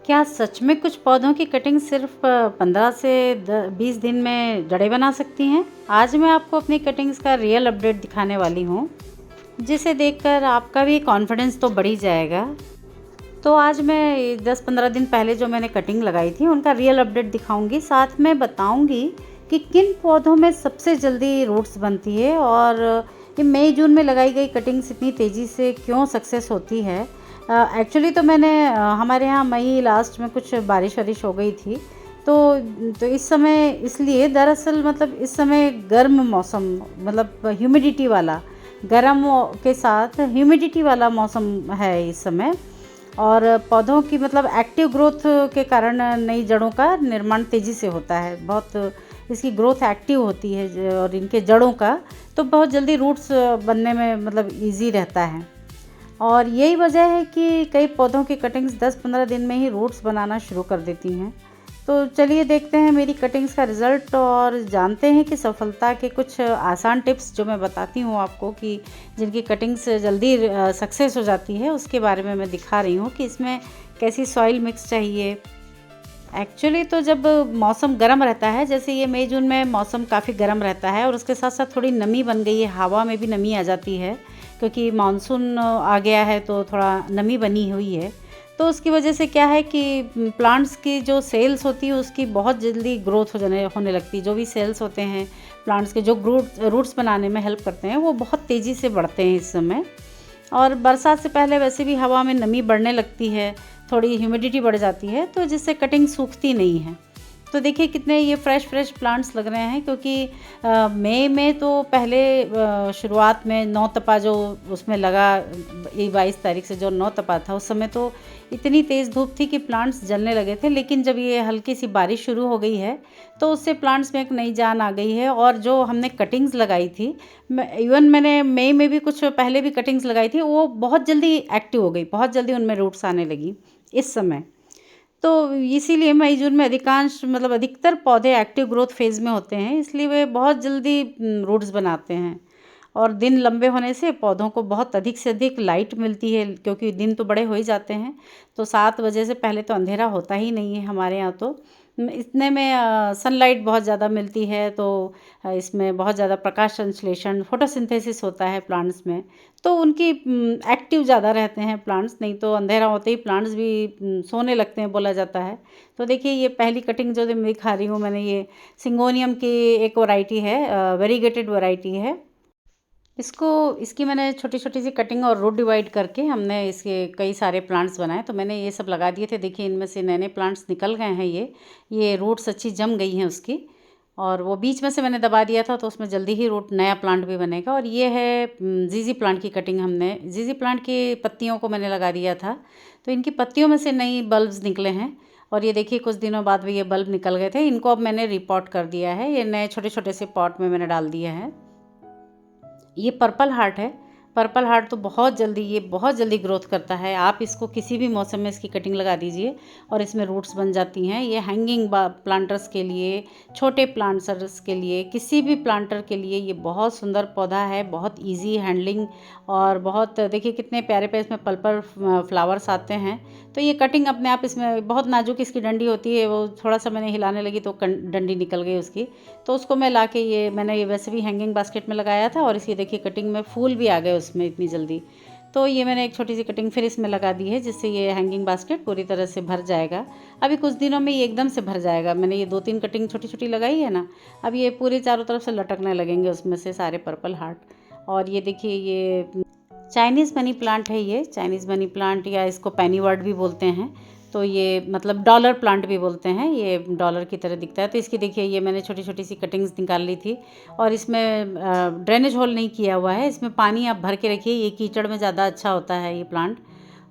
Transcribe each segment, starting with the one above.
क्या सच में कुछ पौधों की कटिंग सिर्फ 15 से 20 दिन में जड़ें बना सकती हैं? आज मैं आपको अपनी कटिंग्स का रियल अपडेट दिखाने वाली हूँ, जिसे देखकर आपका भी कॉन्फिडेंस तो बढ़ ही जाएगा। तो आज मैं 10-15 दिन पहले जो मैंने कटिंग लगाई थी उनका रियल अपडेट दिखाऊंगी, साथ में बताऊंगी कि किन पौधों में सबसे जल्दी रूट्स बनती है और ये मई जून में लगाई गई कटिंग्स इतनी तेज़ी से क्यों सक्सेस होती है। एक्चुअली तो मैंने हमारे यहाँ मई लास्ट में कुछ बारिश वारिश हो गई थी, तो इस समय इसलिए दरअसल मतलब इस समय गर्म मौसम, मतलब ह्यूमिडिटी वाला, गर्म के साथ ह्यूमिडिटी वाला मौसम है इस समय। और पौधों की मतलब एक्टिव ग्रोथ के कारण नई जड़ों का निर्माण तेज़ी से होता है, बहुत इसकी ग्रोथ एक्टिव होती है और इनके जड़ों का तो बहुत जल्दी रूट्स बनने में मतलब इजी रहता है। और यही वजह है कि कई पौधों की कटिंग्स 10-15 दिन में ही रूट्स बनाना शुरू कर देती हैं। तो चलिए देखते हैं मेरी कटिंग्स का रिज़ल्ट और जानते हैं कि सफलता के कुछ आसान टिप्स जो मैं बताती हूँ आपको, कि जिनकी कटिंग्स जल्दी सक्सेस हो जाती है, उसके बारे में मैं दिखा रही हूँ कि इसमें कैसी सॉइल मिक्स चाहिए। एक्चुअली तो जब मौसम गर्म रहता है, जैसे ये मई जून में मौसम काफ़ी गर्म रहता है और उसके साथ साथ थोड़ी नमी बन गई है, हवा में भी नमी आ जाती है क्योंकि मानसून आ गया है तो थोड़ा नमी बनी हुई है। तो उसकी वजह से क्या है कि प्लांट्स की जो सेल्स होती है उसकी बहुत जल्दी ग्रोथ होने लगती है। जो भी सेल्स होते हैं प्लांट्स के, जो रूट्स बनाने में हेल्प करते हैं, वो बहुत तेज़ी से बढ़ते हैं इस समय। और बरसात से पहले वैसे भी हवा में नमी बढ़ने लगती है, थोड़ी ह्यूमिडिटी बढ़ जाती है, तो जिससे कटिंग सूखती नहीं है। तो देखिए कितने ये फ्रेश प्लांट्स लग रहे हैं, क्योंकि मई में तो पहले शुरुआत में 9 तपा जो उसमें लगा, ये 22 तारीख से जो 9 तपा था, उस समय तो इतनी तेज़ धूप थी कि प्लांट्स जलने लगे थे। लेकिन जब ये हल्की सी बारिश शुरू हो गई है तो उससे प्लांट्स में एक नई जान आ गई है। और जो हमने कटिंग्स लगाई थी, इवन मैंने मई में भी कुछ पहले भी कटिंग्स लगाई थी, वो बहुत जल्दी एक्टिव हो गई, बहुत जल्दी उनमें रूट्स आने लगी इस समय। तो इसीलिए मई जून में अधिकांश मतलब अधिकतर पौधे एक्टिव ग्रोथ फेज़ में होते हैं, इसलिए वे बहुत जल्दी रूट्स बनाते हैं। और दिन लंबे होने से पौधों को बहुत अधिक से अधिक लाइट मिलती है, क्योंकि दिन तो बड़े हो ही जाते हैं। तो 7 बजे से पहले तो अंधेरा होता ही नहीं है हमारे यहाँ। तो इतने में सनलाइट बहुत ज़्यादा मिलती है, तो इसमें बहुत ज़्यादा प्रकाश संश्लेषण, फोटोसिंथेसिस होता है प्लांट्स में, तो उनकी एक्टिव ज़्यादा रहते हैं प्लांट्स। नहीं तो अंधेरा होते ही प्लांट्स भी सोने लगते हैं, बोला जाता है। तो देखिए ये पहली कटिंग जो मैं दिखा रही हूँ मैंने, ये सिंगोनियम की एक वैरायटी है, वेरीगेटेड वैरायटी है। इसकी मैंने छोटी छोटी सी कटिंग और रूट डिवाइड करके हमने इसके कई सारे प्लांट्स बनाए। तो मैंने ये सब लगा दिए थे, देखिए इनमें से नए नए प्लांट्स निकल गए हैं। ये रूट्स अच्छी जम गई हैं उसकी, और वो बीच में से मैंने दबा दिया था तो उसमें जल्दी ही रूट नया प्लांट भी बनेगा। और ये है जीजी प्लांट की कटिंग, हमने जीजी प्लांट की पत्तियों को मैंने लगा दिया था, तो इनकी पत्तियों में से नई बल्ब्स निकले हैं। और ये देखिए कुछ दिनों बाद भी ये बल्ब निकल गए थे, इनको अब मैंने रिपॉट कर दिया है, ये नए छोटे छोटे से पॉट में मैंने डाल दिया है। ये पर्पल हार्ट है। पर्पल हार्ट तो बहुत जल्दी ग्रोथ करता है। आप इसको किसी भी मौसम में इसकी कटिंग लगा दीजिए और इसमें रूट्स बन जाती हैं। ये हैंगिंग प्लांटर्स के लिए, छोटे प्लांटर्स के लिए, किसी भी प्लांटर के लिए ये बहुत सुंदर पौधा है, बहुत इजी हैंडलिंग। और बहुत देखिए कितने प्यारे प्यारे इसमें पर्पल फ्लावर्स आते हैं। तो ये कटिंग अपने आप, इसमें बहुत नाजुक इसकी डंडी होती है, वो थोड़ा सा मैंने हिलाने लगी तो डंडी निकल गई उसकी। तो उसको मैं ला के मैंने ये वैसे भी हैंगिंग बास्केट में लगाया था, और इसी देखिए कटिंग में फूल भी आ गए उसमें इतनी जल्दी। तो ये मैंने एक छोटी सी कटिंग फिर इसमें लगा दी है, जिससे ये हैंगिंग बास्केट पूरी तरह से भर जाएगा। अभी कुछ दिनों में ये एकदम से भर जाएगा। मैंने ये 2-3 कटिंग छोटी छोटी लगाई है ना, अब ये पूरी चारों तरफ से लटकने लगेंगे उसमें से सारे पर्पल हार्ट। और ये देखिए ये चाइनीज़ मनी प्लांट है, ये चाइनीज़ मनी प्लांट या इसको पेनीवर्ड भी बोलते हैं। तो ये मतलब डॉलर प्लांट भी बोलते हैं, ये डॉलर की तरह दिखता है। तो इसकी देखिए ये मैंने छोटी छोटी सी कटिंग्स निकाल ली थी, और इसमें ड्रेनेज होल नहीं किया हुआ है, इसमें पानी आप भर के रखिए, ये कीचड़ में ज़्यादा अच्छा होता है ये प्लांट।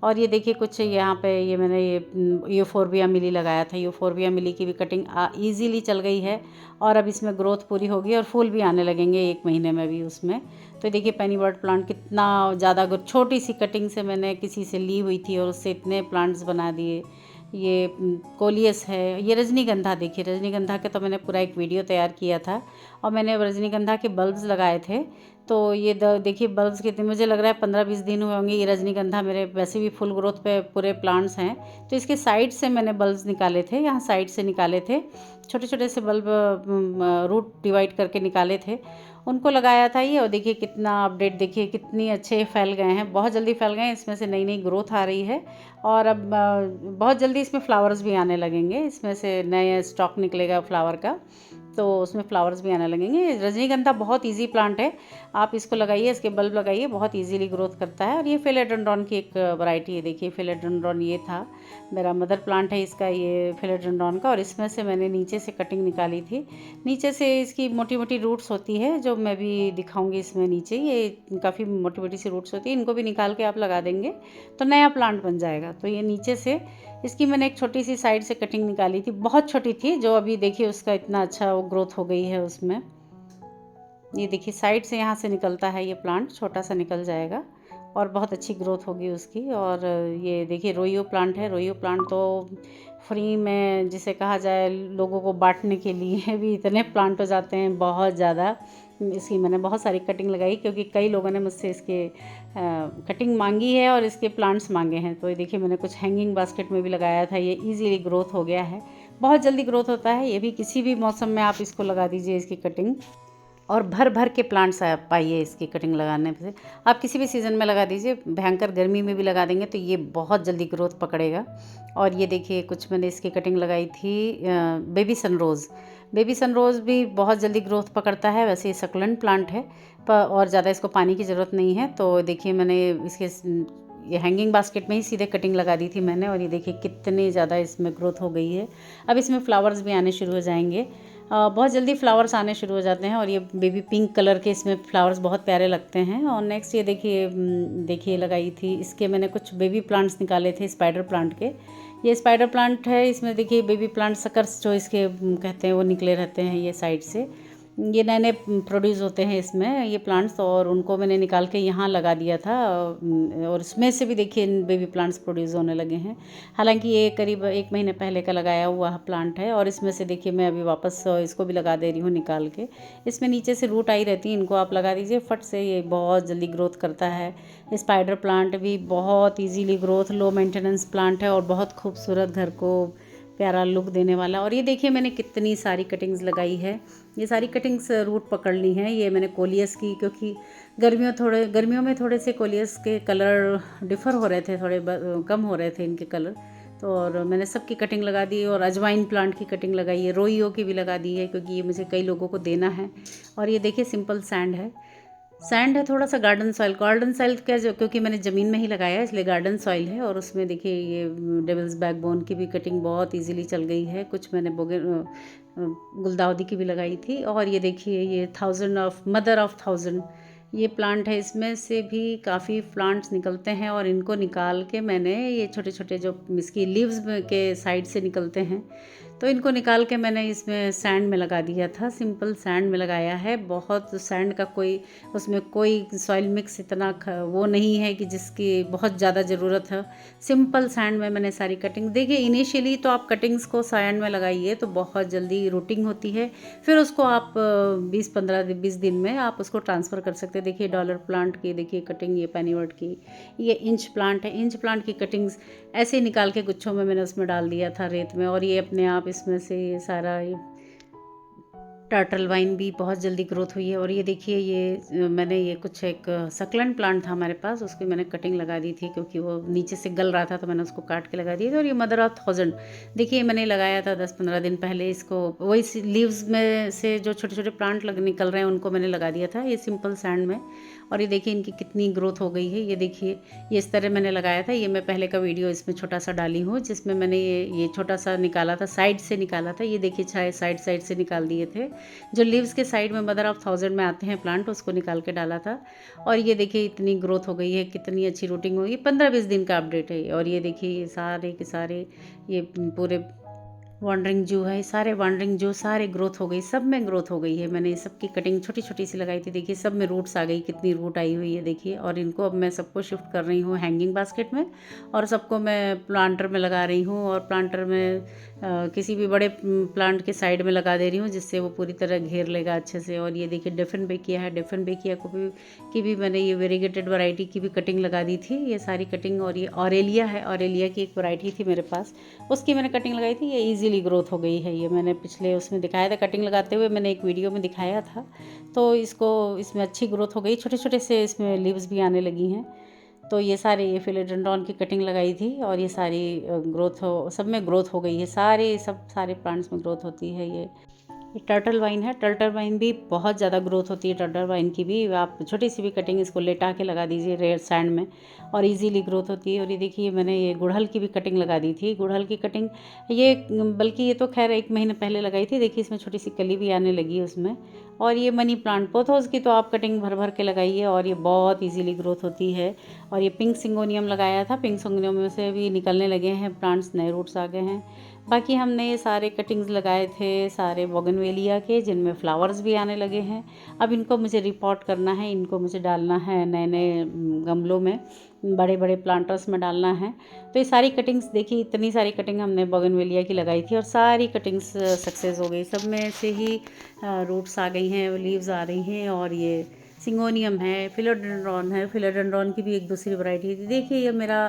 और ये देखिए कुछ यहाँ पे ये मैंने ये यूफोरबिया मिली लगाया था, यूफोरबिया मिली की भी कटिंग ईजीली चल गई है, और अब इसमें ग्रोथ पूरी होगी और फूल भी आने लगेंगे 1 महीने में भी उसमें। तो देखिए पेनीवर्ड प्लांट कितना ज़्यादा, छोटी सी कटिंग से मैंने किसी से ली हुई थी और उससे इतने प्लांट्स बना दिए। ये कोलियस है, ये रजनीगंधा, देखिए रजनीगंधा का तो मैंने पूरा एक वीडियो तैयार किया था, और मैंने रजनीगंधा के बल्ब्स लगाए थे। तो ये देखिए बल्ब्स कितने, मुझे लग रहा है 15-20 दिन हुए होंगे। ये रजनीगंधा मेरे वैसे भी फुल ग्रोथ पे पूरे प्लांट्स हैं, तो इसके साइड से मैंने बल्ब्स निकाले थे, यहाँ साइड से निकाले थे, छोटे छोटे से बल्ब रूट डिवाइड करके निकाले थे, उनको लगाया था ये। और देखिए कितना अपडेट, देखिए कितनी अच्छे फैल गए हैं, बहुत जल्दी फैल गए हैं, इसमें से नई नई ग्रोथ आ रही है। और अब बहुत जल्दी इसमें फ्लावर्स भी आने लगेंगे, इसमें से नया स्टॉक निकलेगा फ्लावर का, तो उसमें फ्लावर्स भी आने लगेंगे। रजनीगंधा बहुत इजी प्लांट है, आप इसको लगाइए, इसके बल्ब लगाइए, बहुत इजीली ग्रोथ करता है। और ये फिलेडेंड्रॉन की एक वैरायटी है। देखिए फिलेडेंड्रॉन ये था, मेरा मदर प्लांट है इसका, ये फिलेडेंड्रॉन का। और इसमें से मैंने नीचे से कटिंग निकाली थी, नीचे से इसकी मोटी मोटी रूट्स होती है, जो मैं भी दिखाऊंगी इसमें नीचे, ये काफ़ी मोटी मोटी सी रूट्स होती है, इनको भी निकाल के आप लगा देंगे तो नया प्लांट बन जाएगा। तो ये नीचे से इसकी मैंने एक छोटी सी साइड से कटिंग निकाली थी, बहुत छोटी थी, जो अभी देखिए उसका इतना अच्छा वो ग्रोथ हो गई है उसमें। ये देखिए साइड से यहाँ से निकलता है ये प्लांट, छोटा सा निकल जाएगा और बहुत अच्छी ग्रोथ होगी उसकी। और ये देखिए रोइयो प्लांट है, रोइयो प्लांट तो फ्री में जिसे कहा जाए लोगों को बांटने के लिए भी इतने प्लांट हो जाते हैं बहुत ज़्यादा। इसकी मैंने बहुत सारी कटिंग लगाई, क्योंकि कई लोगों ने मुझसे इसके कटिंग मांगी है और इसके प्लांट्स मांगे हैं। तो ये देखिए मैंने कुछ हैंगिंग बास्केट में भी लगाया था, ये इजीली ग्रोथ हो गया है, बहुत जल्दी ग्रोथ होता है ये भी। किसी भी मौसम में आप इसको लगा दीजिए इसकी कटिंग, और भर भर के प्लांट्स आप पाइए इसकी कटिंग लगाने से। आप किसी भी सीज़न में लगा दीजिए, भयंकर गर्मी में भी लगा देंगे तो ये बहुत जल्दी ग्रोथ पकड़ेगा। और ये देखिए कुछ मैंने इसकी कटिंग लगाई थी बेबी सनरोज़, बेबी सनरोज़ भी बहुत जल्दी ग्रोथ पकड़ता है। वैसे ये सक्लेंट प्लांट है और ज़्यादा इसको पानी की ज़रूरत नहीं है। तो देखिए मैंने इसके ये हैंगिंग बास्केट में ही सीधे कटिंग लगा दी थी मैंने, और ये देखिए कितनी ज़्यादा इसमें ग्रोथ हो गई है। अब इसमें फ्लावर्स भी आने शुरू हो जाएंगे, बहुत जल्दी फ्लावर्स आने शुरू हो जाते हैं। और ये बेबी पिंक कलर के इसमें फ्लावर्स बहुत प्यारे लगते हैं। और नेक्स्ट ये देखिए लगाई थी, इसके मैंने कुछ बेबी प्लांट्स निकाले थे स्पाइडर प्लांट के। ये स्पाइडर प्लांट है, इसमें देखिए बेबी प्लांट सकर्स जो इसके कहते हैं वो निकले रहते हैं ये साइड से, ये नए नए प्रोड्यूस होते हैं इसमें ये प्लांट्स, और उनको मैंने निकाल के यहाँ लगा दिया था। और इसमें से भी देखिए बेबी प्लांट्स प्रोड्यूस होने लगे हैं। हालांकि ये करीब 1 महीने पहले का लगाया हुआ प्लांट है। और इसमें से देखिए मैं अभी वापस इसको भी लगा दे रही हूँ निकाल के। इसमें नीचे से रूट आई रहती है, इनको आप लगा दीजिए फट से, ये बहुत जल्दी ग्रोथ करता है। स्पाइडर प्लांट भी बहुत easily growth, low maintenance plant है और बहुत खूबसूरत घर को प्यारा लुक देने वाला। और ये देखिए मैंने कितनी सारी कटिंग्स लगाई है, ये सारी कटिंग्स रूट पकड़ ली हैं। ये मैंने कोलियस की, क्योंकि गर्मियों में थोड़े से कोलियस के कलर डिफ़र हो रहे थे, थोड़े कम हो रहे थे इनके कलर, तो और मैंने सबकी कटिंग लगा दी। और अजवाइन प्लांट की कटिंग लगाई है, रोइयो की भी लगा दी है, क्योंकि ये मुझे कई लोगों को देना है। और ये देखिए सिंपल सैंड है, सैंड है थोड़ा सा गार्डन सॉइल क्या, जो क्योंकि मैंने ज़मीन में ही लगाया है इसलिए गार्डन सॉइल है। और उसमें देखिए ये डेविल्स बैकबोन की भी कटिंग बहुत इजीली चल गई है। कुछ मैंने गुलदाउदी की भी लगाई थी। और ये देखिए ये मदर ऑफ थाउजेंड ये प्लांट है, इसमें से भी काफ़ी प्लांट्स निकलते हैं। और इनको निकाल के मैंने ये छोटे छोटे जो इसकी लीव्स के साइड से निकलते हैं, तो इनको निकाल के मैंने इसमें सैंड में लगा दिया था, सिंपल सैंड में लगाया है। बहुत सैंड का उसमें कोई सॉइल मिक्स इतना वो नहीं है कि जिसकी बहुत ज़्यादा ज़रूरत है। सिंपल सैंड में मैंने सारी कटिंग, देखिए इनिशियली तो आप कटिंग्स को सैंड में लगाइए तो बहुत जल्दी रूटिंग होती है, फिर उसको आप 20 दिन में आप उसको ट्रांसफ़र कर सकते हैं। देखिए डॉलर प्लांट की देखिए कटिंग, ये पैनीवर्ड की, ये इंच प्लांट है, इंच प्लांट की कटिंग्स ऐसे ही निकाल के गुच्छों में मैंने उसमें डाल दिया था रेत में। और ये अपने आप इसमें से ये सारा टर्टल वाइन भी बहुत जल्दी ग्रोथ हुई है। और ये देखिए ये मैंने ये कुछ एक सकलेंट प्लांट था हमारे पास, उसकी मैंने कटिंग लगा दी थी, क्योंकि वो नीचे से गल रहा था तो मैंने उसको काट के लगा दिया था। और ये मदर ऑफ थाउजेंड देखिए मैंने लगाया था 10-15 दिन पहले, इसको वही लीव्स में से जो छोटे छोटे प्लांट निकल रहे हैं उनको मैंने लगा दिया था ये सिंपल सैंड में। और ये देखिए इनकी कितनी ग्रोथ हो गई है। ये देखिए ये इस तरह मैंने लगाया था, ये मैं पहले का वीडियो इसमें छोटा सा डाली हूँ, जिसमें मैंने ये छोटा सा निकाला था, साइड से निकाला था। ये देखिए साइड से निकाल दिए थे, जो लीव्स के साइड में मदर ऑफ थाउजेंड में आते हैं प्लांट, उसको निकाल के डाला था। और ये देखिए इतनी ग्रोथ हो गई है, कितनी अच्छी रूटिंग होगी। 15-20 दिन का अपडेट है। और ये देखिए ये सारे के सारे ये पूरे वांडरिंग जू है, सारे वांडरिंग जू सारे ग्रोथ हो गई, सब में ग्रोथ हो गई है। मैंने सबकी कटिंग छोटी छोटी सी लगाई थी, देखिए सब में रूट्स आ गई, कितनी रूट आई हुई है देखिए। और इनको अब मैं सबको शिफ्ट कर रही हूँ हैंगिंग बास्केट में, और सबको मैं प्लांटर में लगा रही हूँ। और प्लांटर में किसी भी बड़े प्लांट के साइड में लगा दे रही हूँ, जिससे वो पूरी तरह घेर लेगा अच्छे से। और ये देखिए डिफरेंट है, डिफरेंट की भी मैंने ये वेरीगेटेड वैरायटी की भी कटिंग लगा दी थी, ये सारी कटिंग। और ये ऑरेलिया है, ऑरेलिया की एक वैरायटी थी मेरे पास, उसकी मैंने कटिंग लगाई थी। ये इजीली ग्रोथ हो गई है, ये मैंने पिछले उसमें दिखाया था कटिंग लगाते हुए, मैंने एक वीडियो में दिखाया था। तो इसमें अच्छी ग्रोथ हो गई, छोटे छोटे से इसमें लीव्स भी आने लगी हैं। तो ये सारे ये फिलोडेंड्रॉन की कटिंग लगाई थी, और ये सारी सब में ग्रोथ हो गई है, सारे प्लांट्स में ग्रोथ होती है। ये टर्टल वाइन है, टर्टल वाइन भी बहुत ज़्यादा ग्रोथ होती है। टर्टल वाइन की भी आप छोटी सी भी कटिंग इसको लेटा के लगा दीजिए रेयर सैंड में, और इजीली ग्रोथ होती है। और ये देखिए मैंने ये गुड़हल की भी कटिंग लगा दी थी, गुड़हल की कटिंग बल्कि ये तो खैर 1 महीने पहले लगाई थी, देखिए इसमें छोटी सी कली भी आने लगी उसमें। और ये मनी प्लांट पोथोस की तो आप कटिंग भर भर के लगाइए, और ये बहुत ईजीली ग्रोथ होती है। और ये पिंक सिंगोनियम लगाया था, पिंक सिंगोनियम से भी निकलने लगे हैं प्लांट्स, नए रूट्स आ गए हैं। बाकी हमने ये सारे कटिंग्स लगाए थे सारे बोगनवेलिया के, जिनमें फ्लावर्स भी आने लगे हैं। अब इनको मुझे रिपोर्ट करना है, इनको मुझे डालना है नए नए गमलों में, बड़े बड़े प्लांटर्स में डालना है। तो ये सारी कटिंग्स देखिए, इतनी सारी कटिंग हमने बोगनवेलिया की लगाई थी, और सारी कटिंग्स सक्सेस हो गई, सब में से ही रूट्स आ गई हैं, लीव्स आ रही हैं। और ये सिंगोनियम है, फिलोडेंड्रॉन है, फिलोडेंड्रॉन की भी एक दूसरी वैरायटी थी। देखिए ये मेरा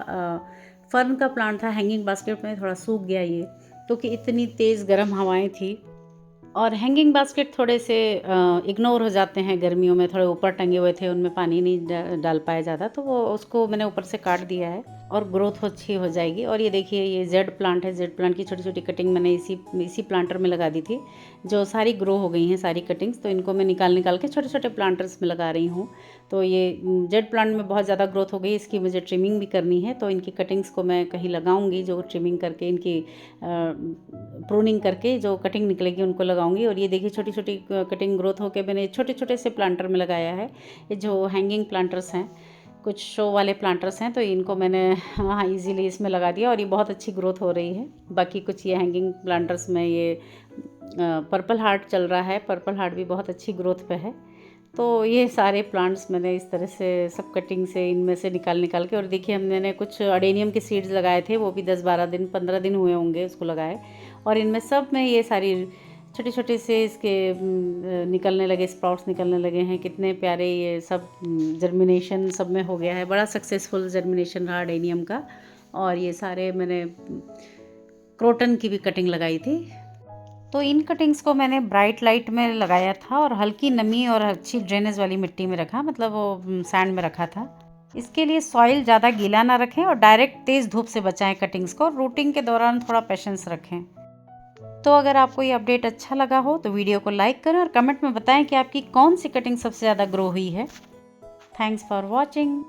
फर्न का प्लांट था, हैंगिंग बास्केट में थोड़ा सूख गया ये, क्योंकि इतनी तेज़ गर्म हवाएं थी। और हैंगिंग बास्केट थोड़े से इग्नोर हो जाते हैं गर्मियों में, थोड़े ऊपर टंगे हुए थे, उनमें पानी नहीं डाल पाया जाता, तो वो उसको मैंने ऊपर से काट दिया है, और ग्रोथ अच्छी हो जाएगी। और ये देखिए ये जेड प्लांट है, जेड प्लांट की छोटी छोटी कटिंग मैंने इसी प्लांटर में लगा दी थी, जो सारी ग्रो हो गई हैं सारी कटिंग्स। तो इनको मैं निकाल के छोटे छोटे प्लांटर्स में लगा रही हूँ। तो ये जेड प्लांट में बहुत ज़्यादा ग्रोथ हो गई, इसकी मुझे ट्रिमिंग भी करनी है, तो इनकी कटिंग्स को मैं कहीं लगाऊंगी, जो ट्रिमिंग करके इनकी प्रूनिंग करके जो कटिंग निकलेगी उनको लगाऊंगी। और ये देखिए छोटी छोटी कटिंग ग्रोथ होकर मैंने छोटे छोटे से प्लांटर में लगाया है। ये जो हैंगिंग प्लांटर्स हैं, कुछ शो वाले प्लांटर्स हैं, तो इनको मैंने हाँ इजीली इसमें लगा दिया, और ये बहुत अच्छी ग्रोथ हो रही है। बाकी कुछ ये हैंगिंग प्लांटर्स में ये पर्पल हार्ट चल रहा है, पर्पल हार्ट भी बहुत अच्छी ग्रोथ पे है। तो ये सारे प्लांट्स मैंने इस तरह से सब कटिंग से इनमें से निकाल के, और देखिए हमने कुछ अडेनियम के सीड्स लगाए थे, वो भी 10-12 दिन 15 दिन हुए होंगे उसको लगाए। और इनमें सब में ये सारी छोटे छोटे से इसके निकलने लगे, स्प्राउट्स निकलने लगे हैं, कितने प्यारे ये सब जर्मिनेशन सब में हो गया है, बड़ा सक्सेसफुल जर्मिनेशन रहा अडेनियम का। और ये सारे मैंने क्रोटन की भी कटिंग लगाई थी। तो इन कटिंग्स को मैंने ब्राइट लाइट में लगाया था, और हल्की नमी और अच्छी ड्रेनेज वाली मिट्टी में रखा, मतलब वो सैंड में रखा था। इसके लिए सॉइल ज़्यादा गीला ना रखें, और डायरेक्ट तेज़ धूप से बचाएं कटिंग्स को। रूटिंग के दौरान थोड़ा पेशेंस रखें। तो अगर आपको ये अपडेट अच्छा लगा हो तो वीडियो को लाइक करें, और कमेंट में बताएं कि आपकी कौन सी कटिंग सबसे ज़्यादा ग्रो हुई है। Thanks for watching.